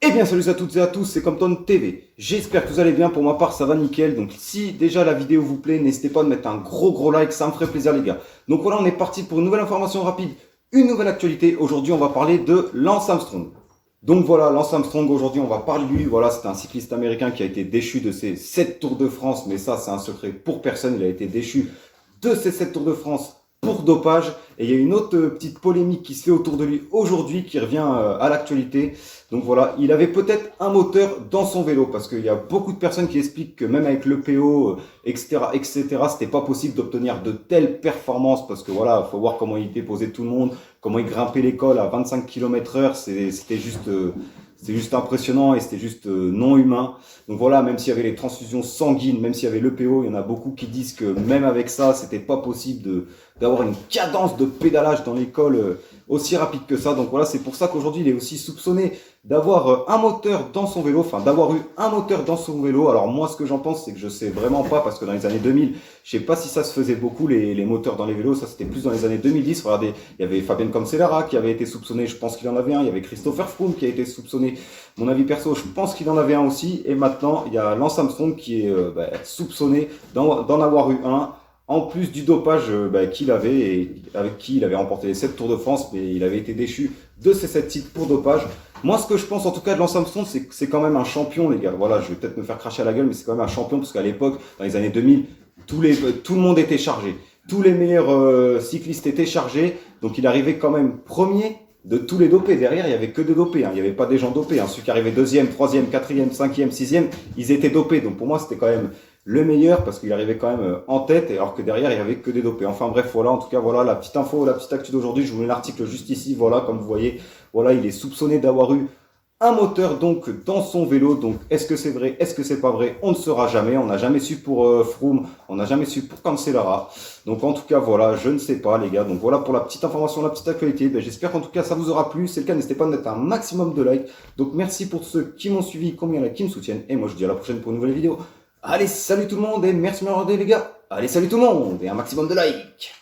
Eh bien salut à toutes et à tous, c'est Compton TV. J'espère que vous allez bien, pour ma part ça va nickel. Donc si déjà la vidéo vous plaît, n'hésitez pas à mettre un gros like, ça me ferait plaisir les gars. Donc voilà, on est parti pour une nouvelle information rapide, une nouvelle actualité. Aujourd'hui on va parler de Lance Armstrong. Donc voilà, Lance Armstrong, aujourd'hui on va parler de lui. Voilà, c'est un cycliste américain qui a été déchu de ses 7 Tours de France. Mais ça c'est un secret pour personne, il a été déchu de ses 7 Tours de France pour dopage. Et il y a une autre petite polémique qui se fait autour de lui aujourd'hui qui revient à l'actualité. Donc voilà, il avait peut-être un moteur dans son vélo parce qu'il y a beaucoup de personnes qui expliquent que même avec le PO, etc., c'était pas possible d'obtenir de telles performances parce que voilà, faut voir comment il déposait tout le monde, comment il grimpait l'école à 25 km/h, c'était juste impressionnant et c'était juste non humain. Donc voilà, même s'il y avait les transfusions sanguines, même s'il y avait l'EPO, il y en a beaucoup qui disent que même avec ça, c'était pas possible d'avoir une cadence de pédalage dans l'école aussi rapide que ça. Donc voilà, c'est pour ça qu'aujourd'hui, il est aussi soupçonné d'avoir un moteur dans son vélo, enfin d'avoir eu un moteur dans son vélo. Alors moi, ce que j'en pense, c'est que je sais vraiment pas, parce que dans les années 2000, je sais pas si ça se faisait beaucoup, les moteurs dans les vélos. Ça, c'était plus dans les années 2010. Regardez, il y avait Fabien Cancellara qui avait été soupçonné, je pense qu'il en avait un. Il y avait Christopher Froome qui a été soupçonné. Mon avis perso, je pense qu'il en avait un aussi. Et maintenant, il y a Lance Armstrong qui est soupçonné d'en avoir eu un. En plus du dopage qu'il avait et avec qui il avait remporté les 7 Tours de France, mais il avait été déchu de ces 7 titres pour dopage. Moi, ce que je pense en tout cas de Lance Armstrong, c'est que c'est quand même un champion, les gars. Voilà, je vais peut-être me faire cracher à la gueule, mais c'est quand même un champion parce qu'à l'époque, dans les années 2000, tout le monde était chargé. Tous les meilleurs cyclistes étaient chargés. Donc il arrivait quand même premier de tous les dopés. Derrière, il n'y avait que des dopés. Il n'y avait pas des gens dopés. Ceux qui arrivaient deuxième, troisième, quatrième, cinquième, sixième, ils étaient dopés. Donc pour moi, c'était quand même le meilleur parce qu'il arrivait quand même en tête, alors que derrière il y avait que des dopés. Enfin bref, voilà, en tout cas voilà la petite info, la petite actu d'aujourd'hui. Je vous mets l'article juste ici, voilà, comme vous voyez, voilà, il est soupçonné d'avoir eu un moteur donc dans son vélo. Donc est-ce que c'est vrai, est-ce que c'est pas vrai, on ne saura jamais. On n'a jamais su pour Froome, on n'a jamais su pour Cancellara. Donc en tout cas voilà, je ne sais pas les gars. Donc voilà pour la petite information, la petite actualité. J'espère qu'en tout cas ça vous aura plu. Si c'est le cas, n'hésitez pas à mettre un maximum de likes. Donc merci pour ceux qui m'ont suivi, combien là qui me soutiennent. Et moi je vous dis à la prochaine pour une nouvelle vidéo. Allez, salut tout le monde et merci de m'avoir regardé les gars. Allez, salut tout le monde et un maximum de likes.